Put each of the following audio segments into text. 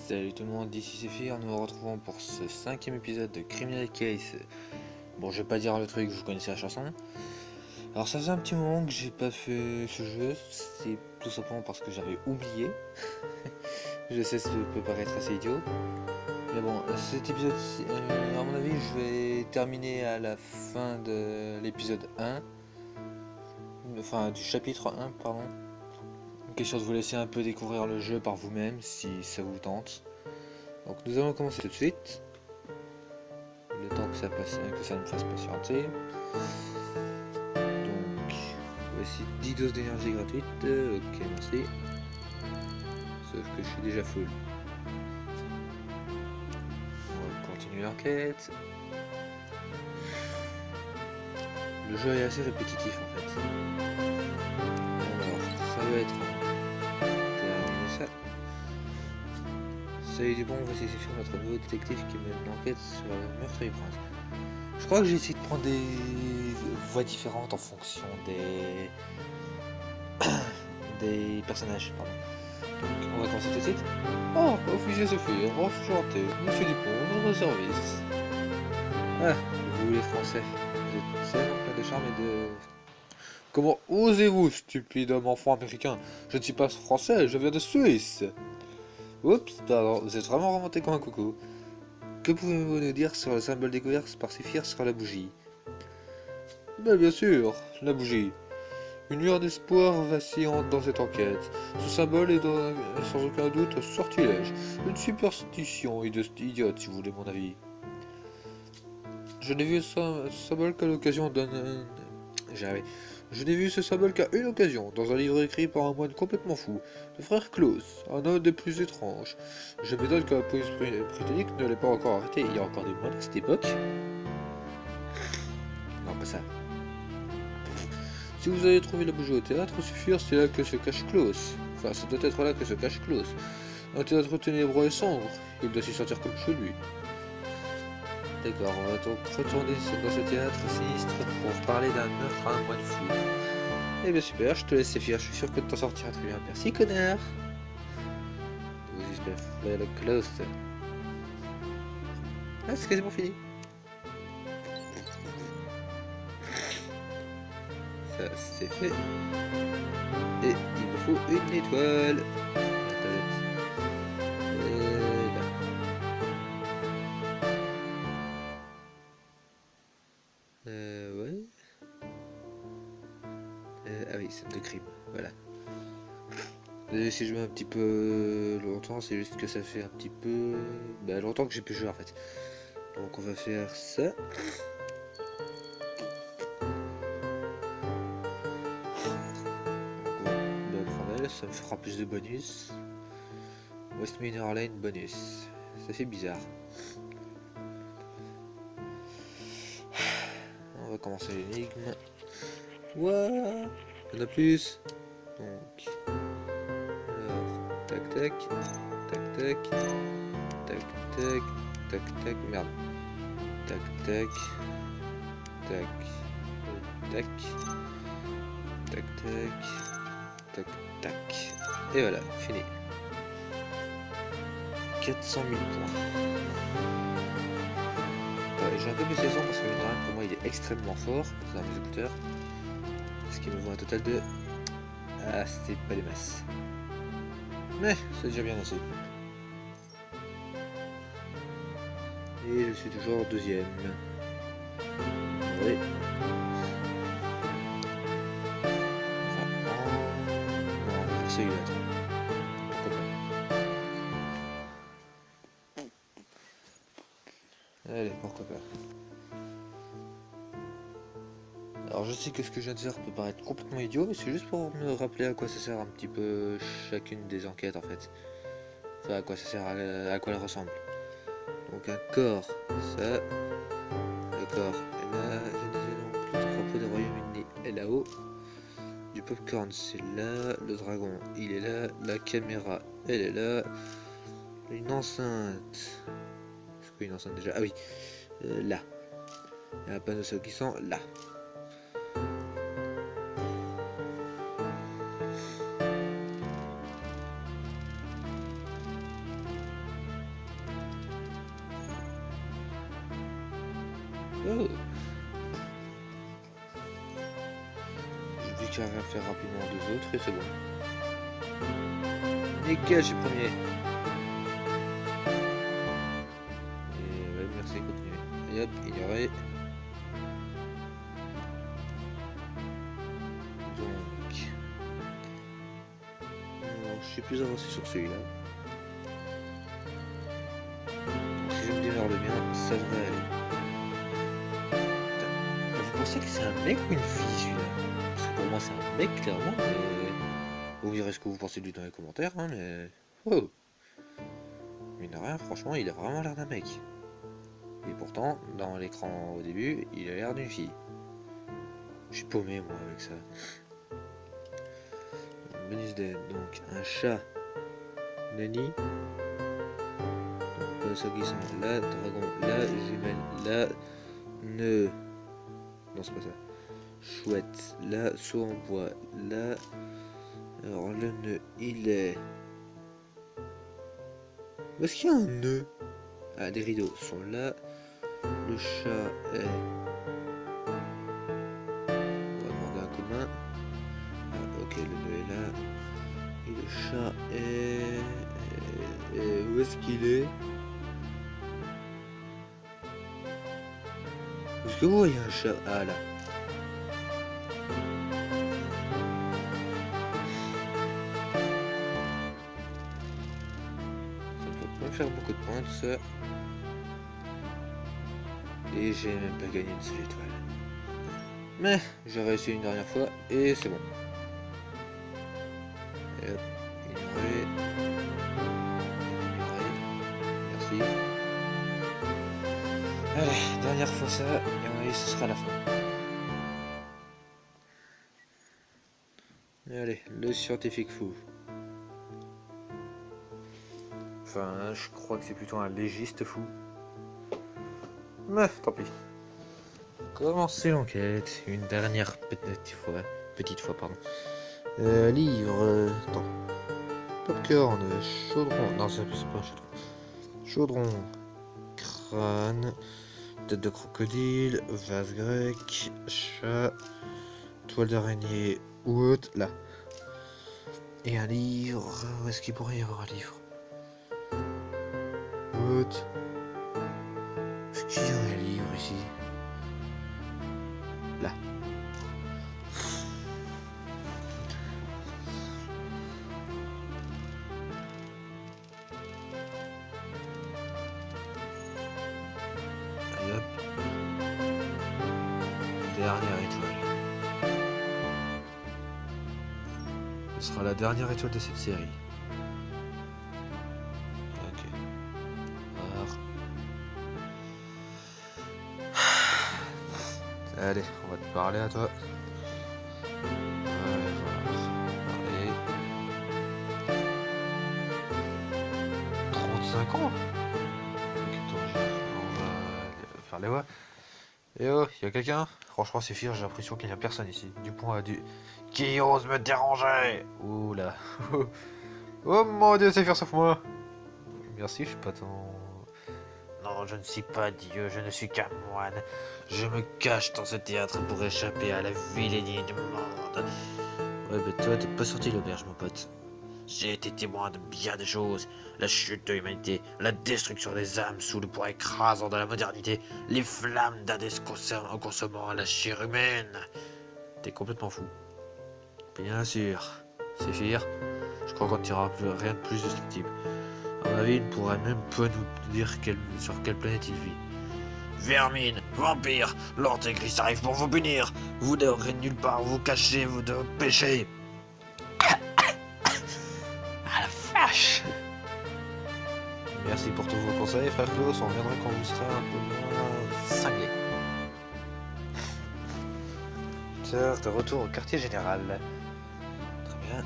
Salut tout le monde, ici c'est Fir, nous nous retrouvons pour ce 5e épisode de Criminal Case. Bon, je vais pas dire le truc, vous connaissez la chanson. Alors ça faisait un petit moment que j'ai pas fait ce jeu, c'est tout simplement parce que j'avais oublié. Je sais, ça peut paraître assez idiot. Mais bon, cet épisode, à mon avis, je vais terminer à la fin de l'épisode 1. Enfin, du chapitre 1, pardon. Question de vous laisser un peu découvrir le jeu par vous-même, si ça vous tente. Donc nous allons commencer tout de suite. Le temps que ça me fasse patienter. Donc, voici 10 doses d'énergie gratuite. Ok, merci. Sauf que je suis déjà full. On va continuer l'enquête. Le jeu est assez répétitif en fait. Alors, ça va être terminé ça. Salut du bon, voici Zephyr, notre nouveau détective qui mène l'enquête sur le meurtre du prince. Je crois que j'ai essayé de prendre des voix différentes en fonction des personnages. Pardon. Donc, on va commencer tout de suite. Oh, officier Zephyr, enchanté, monsieur Dupont, votre service. Ah, vous les Français, vous êtes tellement plein de charme et de... Comment osez-vous, stupide homme enfant américain? Je ne suis pas français, je viens de Suisse. Oups, pardon, vous êtes vraiment remonté comme un coucou. Que pouvez-vous nous dire sur le symbole découvert par Zephyr sur la bougie? Ben bien sûr, la bougie. Une lueur d'espoir vacillante dans cette enquête. Ce symbole est sans aucun doute un sortilège, une superstition idiote si vous voulez mon avis. Je n'ai vu ce symbole qu'à l'occasion d'un... J'arrive. Je n'ai vu ce symbole qu'à une occasion, dans un livre écrit par un moine complètement fou, le frère Klaus, un homme des plus étranges. Je m'étonne que la police britannique ne l'ait pas encore arrêté. Il y a encore des moines à cette époque? Non, pas ça. Si vous avez trouvé la bougie au théâtre, suffire, c'est là que se cache Klaus. Enfin, ça doit être là que se cache Klaus. Un théâtre ténébreux et sombre, il doit s'y sentir comme chez lui. D'accord, on va donc retourner dans ce théâtre sinistre pour parler d'un meurtre à un moine fou. Eh bien super, je te laisse Zephyr, je suis sûr que t'en sortiras très bien. Merci connard. Vous espérez le close. Ah, c'est quasiment fini. Ça c'est fait. Et il me faut une étoile. Là. Ouais. Ah oui, scène de crime, voilà. Désolé si je mets un petit peu longtemps, c'est juste que ça fait un petit peu... longtemps que j'ai pu jouer en fait. Donc on va faire ça. Donc on va prendre elle, ça me fera plus de bonus. Westminster Lane bonus. Ça fait bizarre. On va commencer l'énigme. Ouah, il y en a plus. Donc... Alors, tac tac, tac tac, tac tac, tac tac, merde. Tac tac, tac, tac, tac tac, tac tac. Et voilà, fini. 400 000 points. J'ai un peu baissé le son parce que pour moi il est extrêmement fort dans mes écouteurs. Ce qui me vaut un total de... Ah, c'était pas des masses. Mais c'est déjà bien assez. Et je suis toujours deuxième. Oui. Enfin, non, on va faire celui-là. Pourquoi pas. Allez, pourquoi pas. Alors je sais que ce que je viens de dire peut paraître complètement idiot, mais c'est juste pour me rappeler à quoi ça sert un petit peu chacune des enquêtes en fait. Enfin, à quoi ça sert, à quoi elle ressemble. Donc un corps, ça, le corps est là, je disais donc le drapeau des Royaumes-Unis est là-haut. Du popcorn c'est là, le dragon il est là, la caméra elle est là, une enceinte. C'est quoi une enceinte déjà? Ah oui, là. Il y a un panneau qui sent là. Oh. J'ai vu qu'à faire rapidement deux autres et c'est bon. Nickel, je suis premier. Et ouais, merci, continuez. Et hop, ignorer. Donc... Alors, je suis plus avancé sur celui-là. Si je me démerde bien, ça devrait aller. Vous pensez que c'est un mec ou une fille celui-là? Parce que pour moi c'est un mec clairement, mais... Vous direz ce que vous pensez de lui dans les commentaires, hein, mais... Oh. Mine de rien, franchement, il a vraiment l'air d'un mec. Et pourtant, dans l'écran au début, il a l'air d'une fille. Je suis paumé moi avec ça. Bonus d'aide, donc un chat. Nani. Donc ça qui sont la dragon, la jumelle, la nœud. Non c'est pas ça. Chouette, la saut en bois, la... Alors le nœud, il est... Où est-ce qu'il y a un nœud? Ah, les rideaux sont là. Le chat est... On va demander un commun. Ah, ok, le nœud est là. Et le chat est... Où est-ce qu'il est? Est-ce que vous voyez un chat? Ah là. Ça peut pas me faire beaucoup de points tout ça. Et j'ai même pas gagné une seule étoile. Mais j'ai réussi une dernière fois et c'est bon. Et hop, ignorer. Ignorer. Merci. Allez, dernière fois ça, et à mon avis ce sera la fin. Allez, le scientifique fou. Enfin, je crois que c'est plutôt un légiste fou. Mais tant pis. Commencer l'enquête. Une dernière petite fois, pardon. Livre. Attends. Popcorn, chaudron. Non, c'est pas un chaudron. Chaudron. Crâne. Tête de crocodile. Vase grec. Chat. Toile d'araignée. Ou autre. Là. Et un livre. Où est-ce qu'il pourrait y avoir un livre? Autre. Est-ce qu'il y a un livre ici? Là. Allez hop. Dernière étoile. Ce sera la dernière étoile de cette série. Ok. Alors. Allez, on va te parler à toi. Voilà. Allez. 35 ans. Ok, attends, on va faire les voix. Eh oh, y'a quelqu'un? Franchement c'est fier, j'ai l'impression qu'il n'y a personne ici. Du point à du... Qui ose me déranger? Ouh là. Oh mon dieu, c'est fier sauf moi. Merci, je suis pas tant... Non, je ne suis pas Dieu, je ne suis qu'un moine. Je me cache dans ce théâtre pour échapper à la vilainie du monde. Ouais, bah toi, t'es pas sorti l'auberge, mon pote. J'ai été témoin de bien des choses. La chute de l'humanité, la destruction des âmes sous le poids écrasant de la modernité, les flammes d'Hadès consommant la chair humaine. T'es complètement fou. Bien sûr. C'est fier. Je crois qu'on ne dira rien de plus de ce type. À mon avis, il ne pourrait même pas nous dire sur quelle planète il vit. Vermine, vampire, l'antéchrist arrive pour vous punir. Vous n'aurez nulle part où vous cacher vos péchés. Ah la vache! Merci pour tous vos conseils, frère Klaus. On reviendra quand vous serez un peu moins cinglé. De retour au quartier général. Très bien.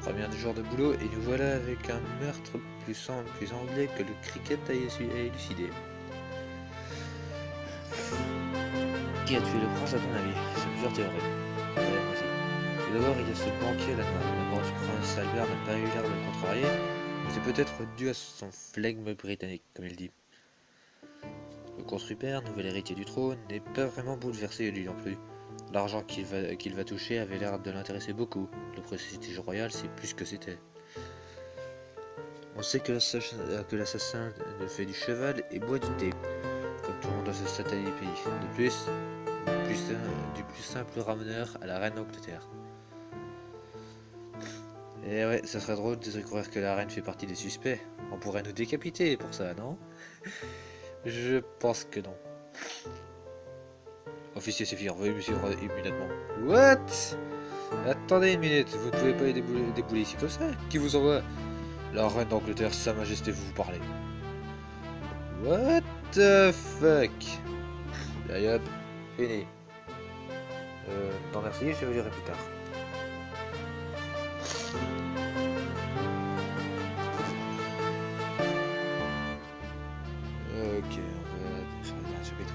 Première du jour de boulot et nous voilà avec un meurtre plus anglais que le cricket a élucidé. Qui a tué le prince à ton avis? J'ai plusieurs théories. Ouais, moi aussi. Tout d'abord, il y a ce banquier là-bas. La mort du prince Albert n'a pas eu l'air de le contrarier, mais c'est peut-être dû à son flegme britannique, comme il dit. Le comte Rupert, nouvel héritier du trône, n'est pas vraiment bouleversé lui non plus. L'argent qu'il va toucher avait l'air de l'intéresser beaucoup. Le prestige royal, c'est plus que c'était. On sait que l'assassin fait du cheval et boit du thé, comme tout le monde dans ce satané pays. De plus, du plus simple ramoneur à la reine d'Angleterre. Et ouais, ça serait drôle de découvrir que la reine fait partie des suspects. On pourrait nous décapiter pour ça, non? Je pense que non. Officier Séphir, veuillez me suivre immédiatement. What? Attendez une minute, vous ne pouvez pas y débouler ici comme ça. Qui vous envoie? La reine d'Angleterre, sa majesté vous parlez. What the fuck? Allez hop, fini. Non merci, je vous dirai plus tard. Ok, on va faire un chapitre.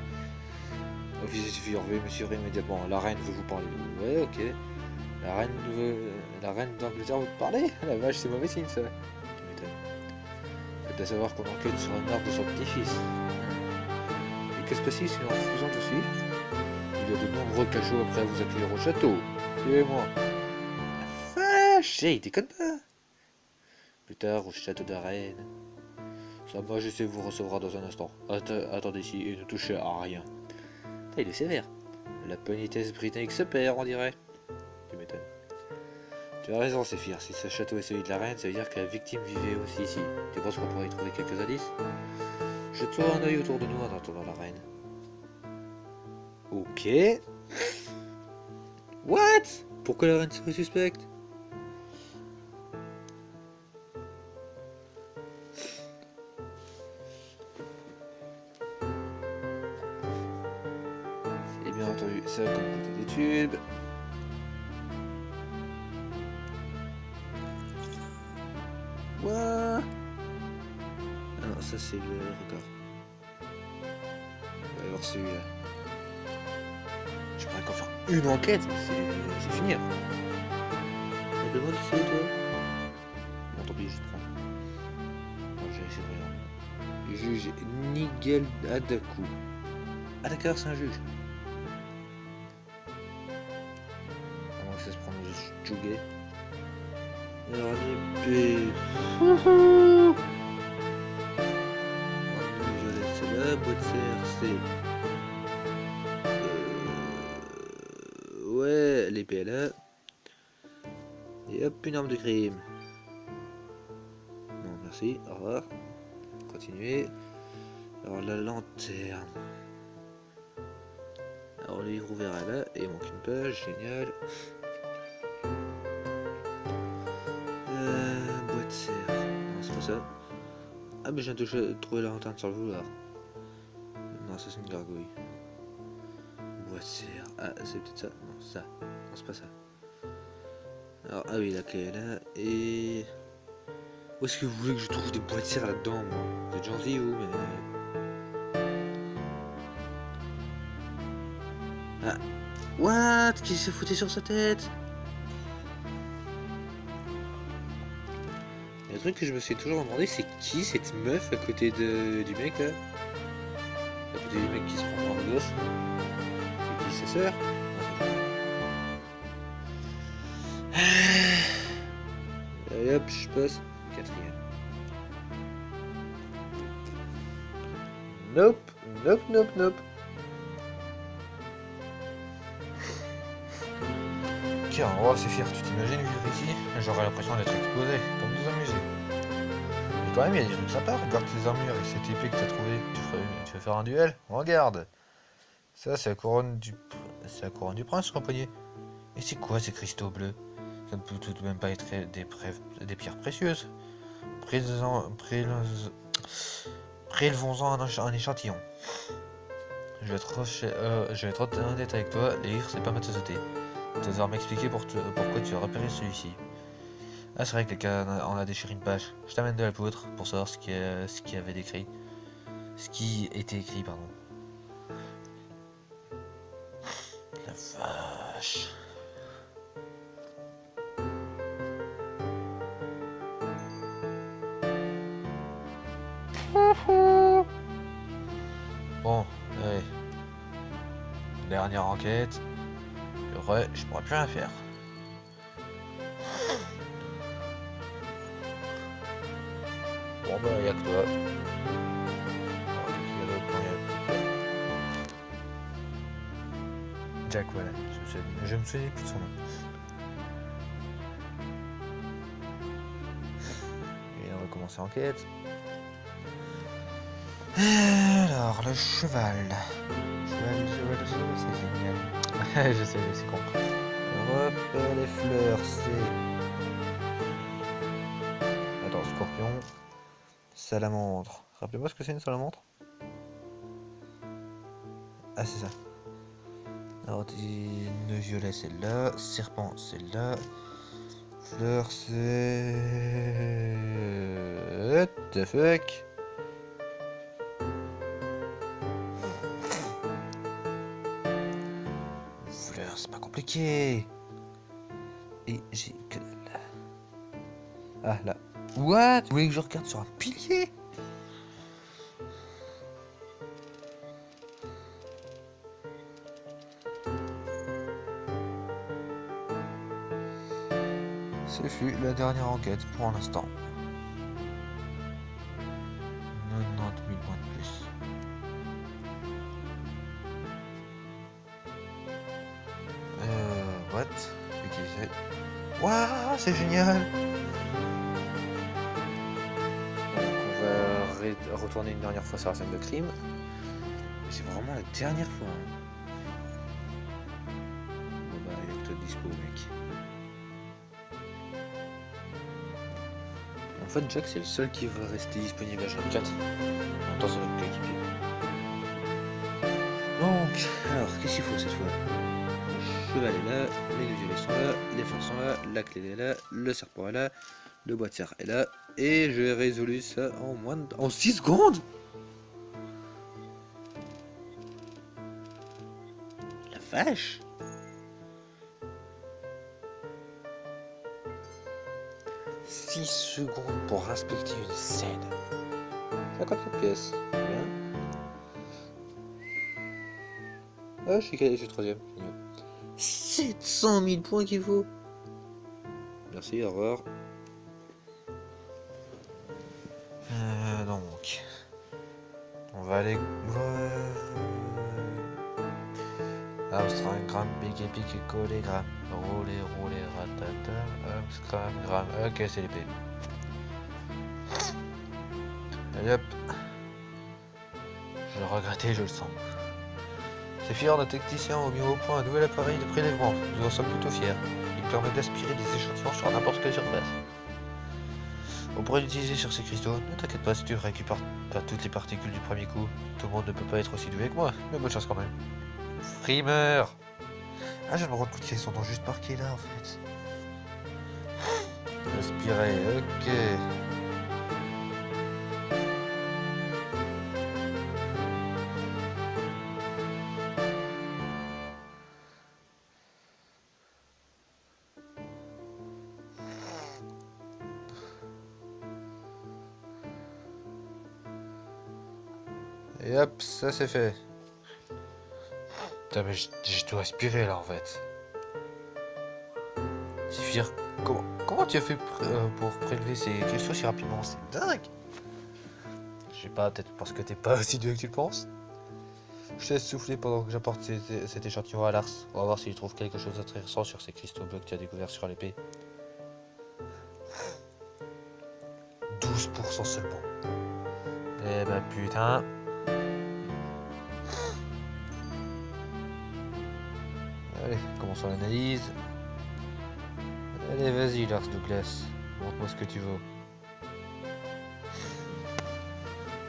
Officier Séphir, veuillez me suivre immédiatement. La reine veut vous parler. Ouais, ok. La reine d'Angleterre veut te parler? La vache, c'est mauvais signe ça. Tu m'étonnes. Faites à savoir qu'on enquête sur un meurtre de son petit-fils. Et que se passe-t-il si nous refusons de suivre? Il y a de nombreux cachots après à vous accueillir au château. Suivez-moi. La vache, il déconne pas. Plus tard, au château d'Arène. Sa majesté vous recevra dans un instant. Attendez ici et ne touchez à rien. Il est sévère. La politesse britannique se perd, on dirait. Tu m'étonnes. Tu as raison, Séphir. Si ce château est celui de la reine, ça veut dire que la victime vivait aussi ici. Tu penses qu'on pourrait y trouver quelques indices? Jetons un œil autour de nous en attendant la reine. Ok. What? Pourquoi la reine serait suspecte? Et bien entendu, ça comme côté des tubes. What? Ah non, ça c'est le record. On va voir celui-là. Je pourrais encore faire une enquête, mais c'est fini. Rappelle-moi qui c'est toi? Bon, tant pis, je te prends. Attends, j'ai essayé de regarder. Juge Nigel Adaku. Ah d'accord, c'est un juge. À moins que ça se prononce Jugé. Alors, l'épée. C'est là, boîte CRC. Ouais, l'épée est là. Et hop, une arme de crime. Non, merci, au revoir. Continuez. Alors, la lanterne. Alors, le livre ouvert est là, et il manque une page, génial. Boîte serre. Non, c'est pas ça. Ah, mais je viens de trouver la lanterne sur le vouloir. Non, ça c'est une gargouille. Boîte serre. Ah, c'est peut-être ça. Non, ça. Non, c'est pas ça. Alors, ah oui, la clé est là, et... Où est-ce que vous voulez que je trouve des boîtes serre là-dedans, moi? Vous êtes gentil, vous, mais... Ah. What? Qui s'est foutu sur sa tête? Le truc que je me suis toujours demandé, c'est qui cette meuf à côté du mec là? À côté du mec qui se prend pour un gosse? C'est qui, ses sœurs? Allez hop, je passe. Quatrième. Nope, nope, nope, nope. Tiens, oh c'est fier, tu t'imagines vivre ici? J'aurais l'impression d'être exposé, comme dans un musée. Mais quand même, il y a des trucs sympas. Regarde tes armures et cette épée que t'as trouvée. Tu veux faire un duel? Regarde. Ça, c'est la couronne du prince sur un poignet. Et c'est quoi ces cristaux bleus? Ça ne peut tout de même pas être des pierres précieuses. Prélevons-en un échantillon. Je vais être honnête avec toi, les livres, c'est pas ma tasse de thé. Tu vas devoir m'expliquer pourquoi tu as repéré celui-ci. Ah, c'est vrai que quelqu'un en a déchiré une page. Je t'amène de la poudre pour savoir ce qui avait décrit. Ce qui était écrit, pardon. La vache. Bon, allez. Dernière enquête. Je pourrais plus rien faire. Bon bah y'a que toi. Jack, voilà. Je me souviens plus de son nom. Et on va commencer l'enquête. Alors, le cheval. Cheval, c'est génial. je sais, c'est con. Alors, hop, les fleurs, c'est... Attends, scorpion. Salamandre. Rappelez-moi ce que c'est une salamandre. Ah, c'est ça. Alors, nœud violet, c'est là. Serpent, c'est là. Fleur, c'est... What the fuck? Fleur, c'est pas compliqué. Et j'ai que là. Ah, là. What? Vous voulez que je regarde sur un pilier? Ce fut la dernière enquête pour l'instant. 90 000 points de plus. What? Utiliser. Waouh, c'est génial! Donc on va retourner une dernière fois sur la scène de crime. C'est vraiment la dernière fois. Bon bah il est peut-être dispo mec. En fait Jack c'est le seul qui va rester disponible à H24. En même temps c'est notre coéquipier. Donc, alors qu'est-ce qu'il faut cette fois? Le cheval est là, les deux violets sont là, les fleurs sont là, la clé est là, le serpent est là, le bois de serre est là, et j'ai résolu ça en 6 secondes. La vache. 6 secondes pour inspecter une scène. 54 pièces. Bien. Ah, je suis troisième. 700 000 points qu'il faut. Merci, au revoir. Donc, on va aller voir Amstramgram, piqué, collé, gramme, rouler, ratata, Amstram, gramme. Ok, c'est l'épée. Allez hop. Je le regrettais, je le sens. C'est fier, notre technicien a mis au point un nouvel appareil de prélèvement. Nous en sommes plutôt fiers. Il permet d'aspirer des échantillons sur n'importe quelle surface. On pourrait l'utiliser sur ces cristaux. Ne t'inquiète pas si tu récupères pas toutes les particules du premier coup. Tout le monde ne peut pas être aussi doué que moi, mais bonne chance quand même. Frimeur! Ah, je me rends compte qu'ils sont juste marqués là en fait. Aspirer, ok. Et hop, ça c'est fait. Putain, mais je dois aspirer là en fait. Suffire. Comment tu as fait pour prélever ces cristaux si rapidement? C'est dingue! Je sais pas, peut-être parce que t'es pas aussi doué que tu le penses. Je te laisse souffler pendant que j'apporte cet échantillon à Lars. On va voir s'il trouve quelque chose d'intéressant sur ces cristaux bleus que tu as découvert sur l'épée. 12% seulement. Eh ben putain. Allez, commençons l'analyse. Allez, vas-y Lars Douglas. Montre-moi ce que tu veux.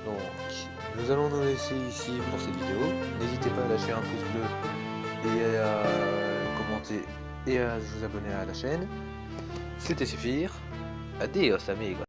Donc, nous allons nous laisser ici pour cette vidéo. N'hésitez pas à lâcher un pouce bleu et à commenter et à vous abonner à la chaîne. C'était suffire. Adios amigos.